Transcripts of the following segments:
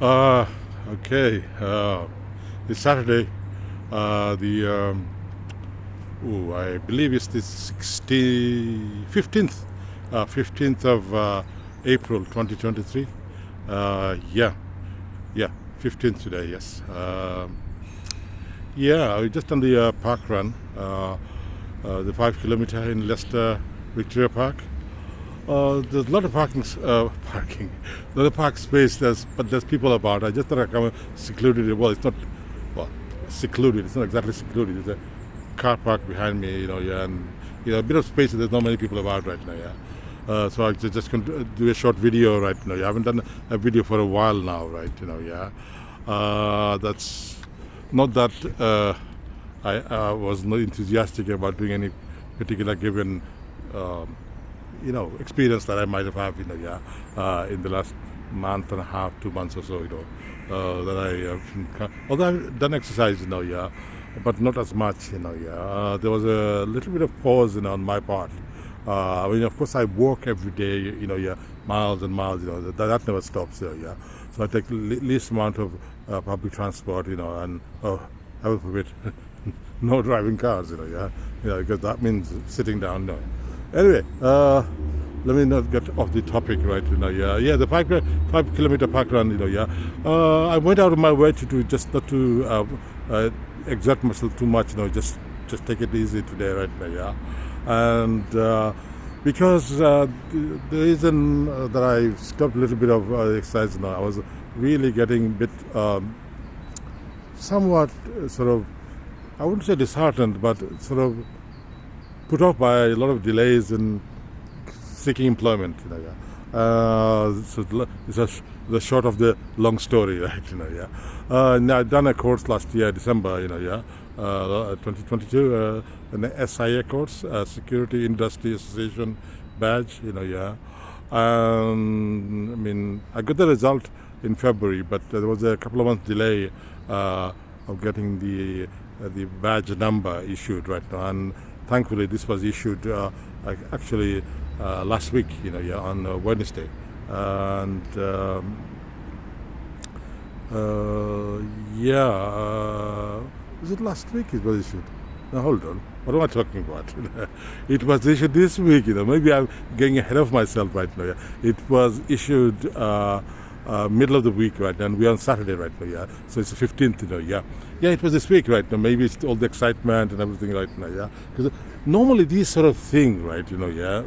Uh, okay. This Saturday, the I believe it's the 15th, 15th of April 2023. Yeah, yeah, 15th today, yes. Yeah, we just on the Parkrun, the 5 kilometer in Leicester, Victoria Park. There's a lot of parking, a lot of park space. But there's people about. I just thought I'd come secluded. Well, it's not, well, secluded. It's not exactly secluded. There's a car park behind me, yeah, and a bit of space. There's not many people about right now, yeah. So I just going to do a short video right now. I haven't done a video for a while now, right? Yeah. That's not that I was not enthusiastic about doing any particular given. Um, experience that I might have had, in the last month and a half, 2 months or so, that although I've done exercise, yeah, but not as much, yeah. There was a little bit of pause, on my part. Of course, I walk every day, yeah, miles and miles, that never stops, yeah. So I take least amount of public transport, and heaven forbid, no driving cars, yeah, because that means sitting down, no. Anyway, let me not get off the topic, right? Yeah, the 5 kilometer park run, yeah. I went out of my way to do just not to exert myself too much, just take it easy today, right now, yeah. And because the reason that I stopped a little bit of exercise now, I was really getting a bit somewhat sort of, I wouldn't say disheartened, but sort of put off by a lot of delays in seeking employment. So it's the short of the long story, right? Yeah. Now I've done a course last year, December. 2022, an SIA course, Security Industry Association badge. Yeah. I got the result in February, but there was a couple of months delay of getting the badge number issued right now, and thankfully this was issued actually last week, on Wednesday, and was it last week it was issued? Now hold on, what am I talking about? It was issued this week, maybe I'm getting ahead of myself right now. Yeah. It was issued middle of the week right now, and we're on Saturday right now, yeah. So it's the 15th, yeah. Yeah, it was this week right now. Maybe it's all the excitement and everything right now, yeah. Because normally these sort of thing, right, yeah,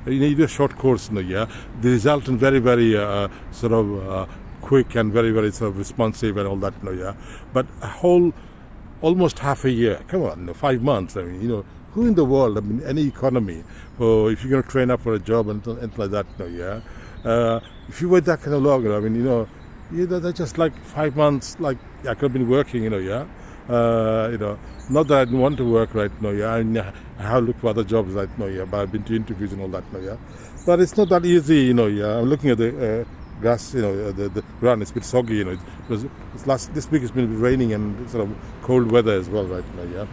you do a short course, yeah, they result in very, very sort of quick and very, very sort of responsive and all that, yeah. But a whole, almost half a year, come on, 5 months, who in the world, any economy, if you're going to train up for a job and like that, yeah. If you wait that kind of longer, that's just like 5 months. Like I could have been working, yeah. Not that I didn't want to work right now, yeah. I have looked for other jobs right now, yeah. But I've been to interviews and all that now, yeah. But it's not that easy, yeah. I'm looking at the grass, the ground. It's a bit soggy, this week it's been raining and sort of cold weather as well right now, yeah.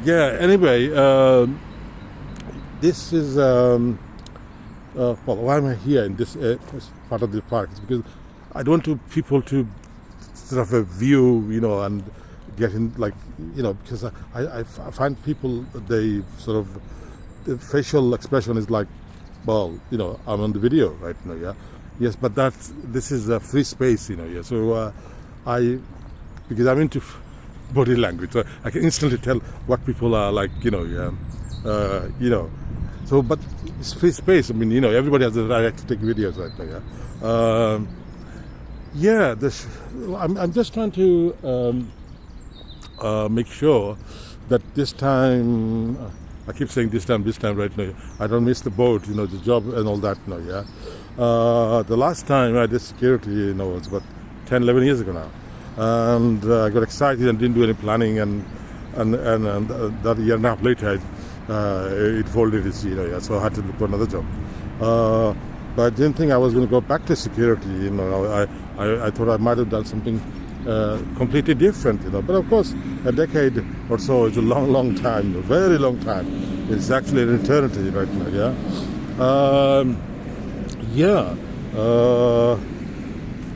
Yeah. Anyway, this is. Why am I here in this part of the park? It's because I don't want people to sort of a view, and get in, because I find people, they sort of, the facial expression is like, well, I'm on the video right now, yeah. Yes, but this is a free space, yeah. So because I'm into body language, so I can instantly tell what people are like, yeah. So, but it's free space. Everybody has the right to take videos right now. Yeah. I'm just trying to make sure that this time, I keep saying this time right now, I don't miss the boat, the job and all that now, yeah. The last time I did security, was about 10, 11 years ago now. And I got excited and didn't do any planning, and that year and a half later, it folded its, yeah, so I had to look for another job. But I didn't think I was going to go back to security, I thought I might have done something completely different, But of course, a decade or so is a long, long time, a very long time. It's actually an eternity right now, yeah.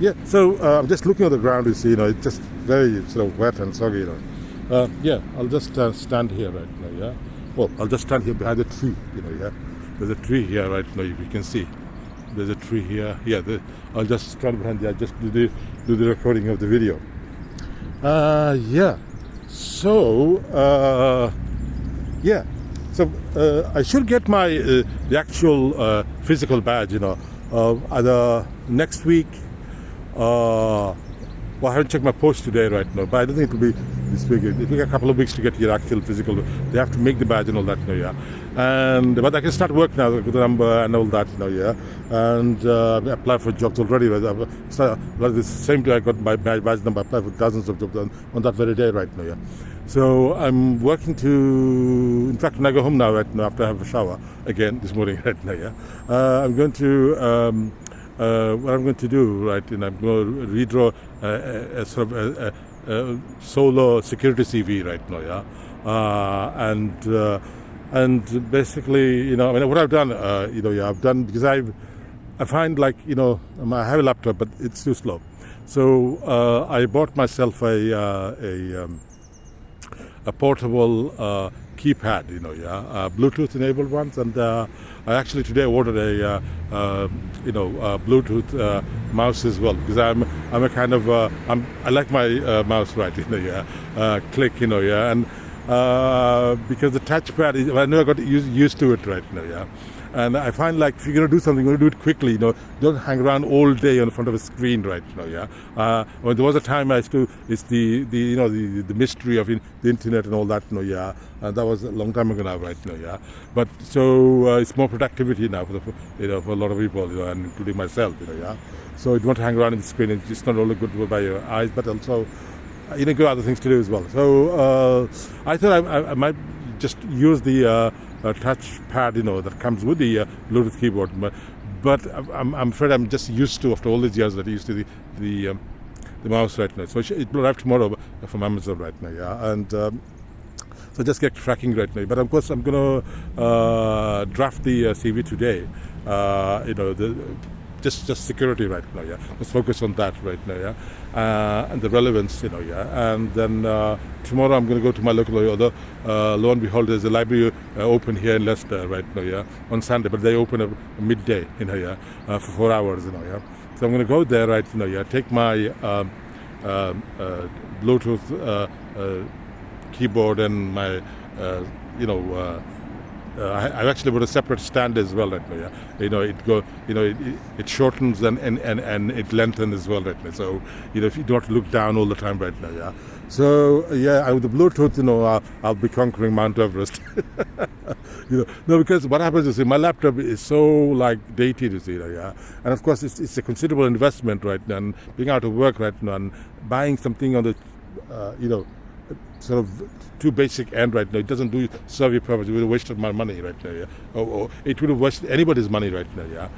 Yeah, so I'm just looking at the ground. You see, it's just very sort of wet and soggy. Yeah, I'll just stand here right now. Yeah, well, I'll just stand here behind the tree. Yeah, there's a tree here right now. If you can see, there's a tree here. Yeah, I'll just stand behind there. Just do the recording of the video. Yeah. So yeah. So I should get my the actual physical badge. Either next week. Well, I haven't checked my post today right now, but I don't think it'll be this week. It'll take a couple of weeks to get your actual physical. They have to make the badge and all that, yeah. But I can start work now with the number and all that, yeah. And apply for jobs already. The same day I got my badge number, I applied for dozens of jobs on that very day right now, yeah. So I'm working to. In fact, when I go home now, right now, after I have a shower again this morning, right now, yeah, I'm going to. What I'm going to do, right, and I'm going to redraw a sort of a solo security CV right now, yeah, and basically, what I've done, I've done because I find like, I have a laptop, but it's too slow, so I bought myself a portable keypad, Bluetooth enabled ones, and I actually today ordered a Bluetooth mouse as well, because I'm a kind of I like my mouse right, click, and because the touchpad I know I got used to it right now, yeah. And I find like if you're going to do something, you're going to do it quickly, don't hang around all day in front of a screen right now, yeah. When there was a time I used to, it's the mystery of the internet and all that, yeah. And that was a long time ago now, right now, yeah. But so it's more productivity now for for a lot of people, and including myself, yeah. So you don't want to hang around in the screen. It's just not only good by your eyes, but also good other things to do as well. So I thought I might just use the touchpad, that comes with the Bluetooth keyboard. But I'm afraid I'm just used to, after all these years, that I used to the mouse right now. So it will arrive tomorrow from Amazon right now, yeah. And so just get tracking right now. But of course, I'm going to draft the CV today. Just security right now, yeah. Let's focus on that right now, yeah. And the relevance, yeah. And then tomorrow I'm going to go to my local, lo and behold, there's a library open here in Leicester right now, yeah, on Sunday, but they open at midday, yeah, for 4 hours, yeah. So I'm going to go there right now, yeah, take my Bluetooth keyboard and my, I've actually put a separate stand as well right now, yeah. It shortens and it lengthens as well right now. So, if you don't look down all the time right now, yeah. So, yeah, with the Bluetooth, I'll be conquering Mount Everest. Because what happens is, my laptop is so like dated, yeah. And of course, it's a considerable investment right now, and being out of work right now and buying something on the, sort of too basic end right now. It doesn't serve your purpose. It would have wasted my money right now, yeah. Or it would have wasted anybody's money right now, yeah.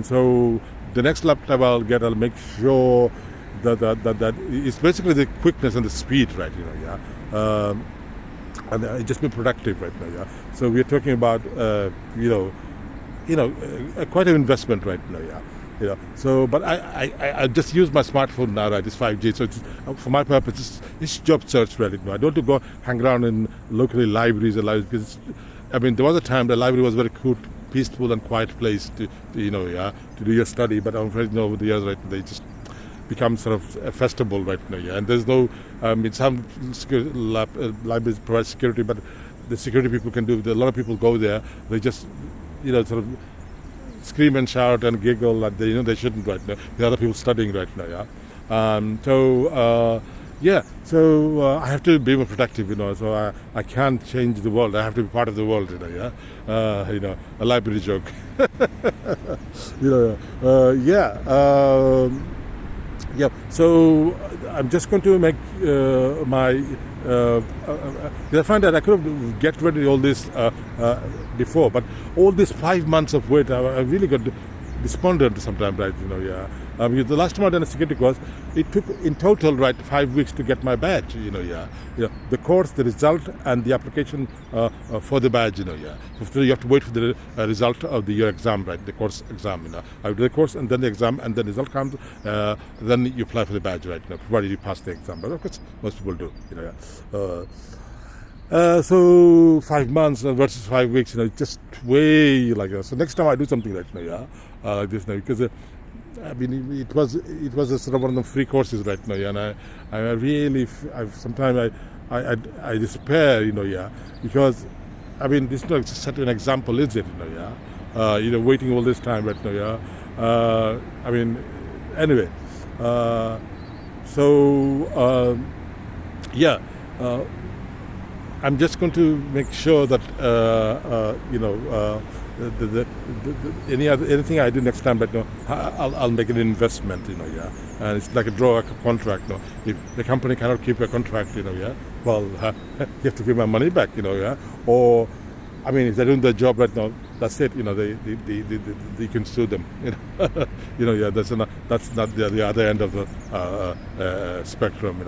So the next laptop I'll make sure that it's basically the quickness and the speed, right, yeah. And it just be productive right now, yeah. So we're talking about, quite an investment right now, yeah. So, but I just use my smartphone now, right? It's 5G, so it's, for my purpose, it's job search really. I don't want to go hang around in locally libraries because there was a time the library was very cool, peaceful and quiet place to do your study. But I'm afraid, over the years, right, they just become sort of a festival right now, yeah. And there's no, some libraries provide security, but the security people can do. A lot of people go there. They just, sort of scream and shout and giggle, and they shouldn't right now. There are other people studying right now, yeah. So I have to be more productive, So I can't change the world. I have to be part of the world, yeah. A library joke, yeah. So I'm just going to make my. I find that I could have get rid of all this before, but all these 5 months of wait, I really got despondent sometimes, right? Yeah. Because the last time I done a security course, it took in total 5 weeks to get my badge. The course, the result, and the application for the badge. So you have to wait for the result of your exam, right? The course exam. I do the course and then the exam, and then the result comes. Then you apply for the badge, right? Provided you pass the exam, but of course most people do. So 5 months versus 5 weeks, just way like that. So next time I do something like this now, because it was a sort of one of the free courses right now, and I really sometimes I despair, because this is not such an example, is it? Waiting all this time right now, anyway, I'm just going to make sure that anything I do next time, but I'll make an investment, and it's like a draw contract. If the company cannot keep a contract, well, you have to give my money back, or if they're doing their job right now, that's it. They can sue them. That's not the other end of the spectrum.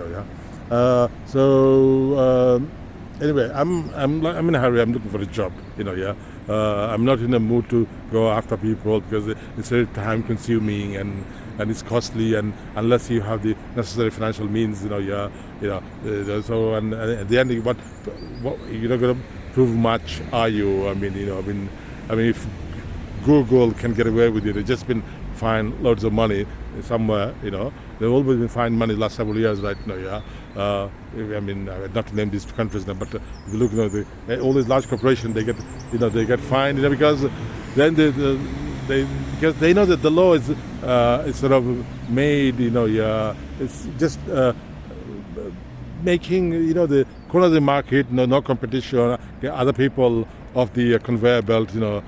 Anyway, I'm in a hurry. I'm looking for a job. I'm not in a mood to go after people because it's very time consuming and it's costly, and unless you have the necessary financial means, so and at the end, what you're not going to prove much, are you? If Google can get away with it, they've just been fined loads of money somewhere, they've always been fined money the last several years right now, not to name these countries now, but if you look, all these large corporations, they get fined, because then because they know that the law is sort of made, it's just making, the corner of the market, no competition, other people of the conveyor belt, the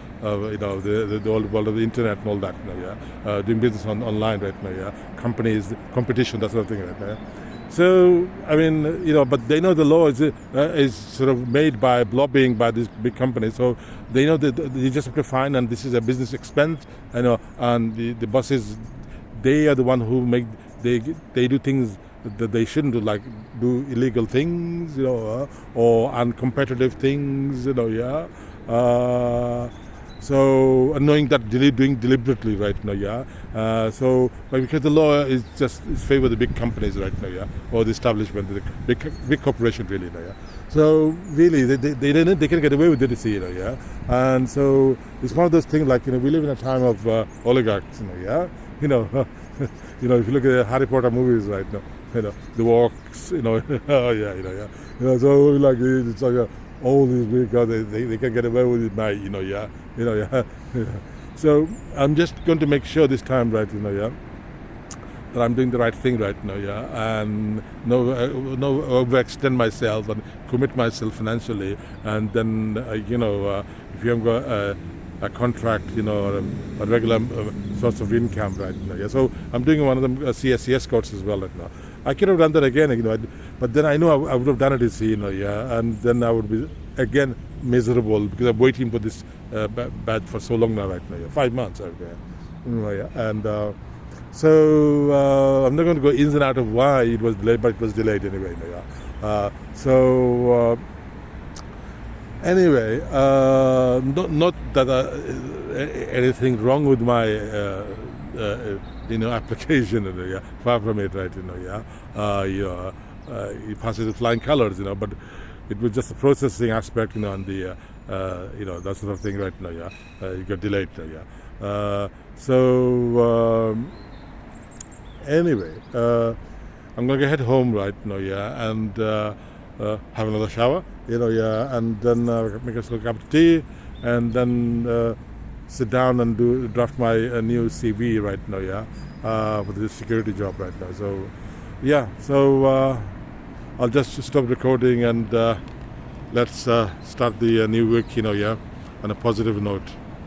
old world of the internet and all that, doing business online right now, companies, competition, that sort of thing right now. So, but they know the law is sort of made by lobbying by these big companies. So they know that they just have to fine, and this is a business expense, and the bosses, they are the one who they do things that they shouldn't do, like do illegal things, or uncompetitive things, So knowing that doing deliberately right now, but because the law is favor the big companies right now, or the establishment, the big corporation really now, So really, they can get away with it, and so it's one of those things like we live in a time of oligarchs, if you look at the Harry Potter movies right now, the walks, so like it's like all these big guys, they can get away with it now, So I'm just going to make sure this time, right, that I'm doing the right thing right now, and no overextend myself and commit myself financially, and then if you haven't got a contract, or a regular source of income right now, So I'm doing one of them CSCS courses as well right now. I could have done that again, but then I know I would have done it, and then I would be again miserable because I'm waiting for this badge for so long now, right now, 5 months, and so I'm not going to go in and out of why it was delayed, but it was delayed anyway, Anyway, not that anything wrong with my application, far from it, right, you pass it with flying colors, but it was just the processing aspect, and the that sort of thing right now, you got delayed, anyway, I'm gonna head home right now, and have another shower, and then make us a cup of tea, and then sit down and draft my new CV right now, for this security job right now. So I'll just stop recording and let's start the new week, on a positive note.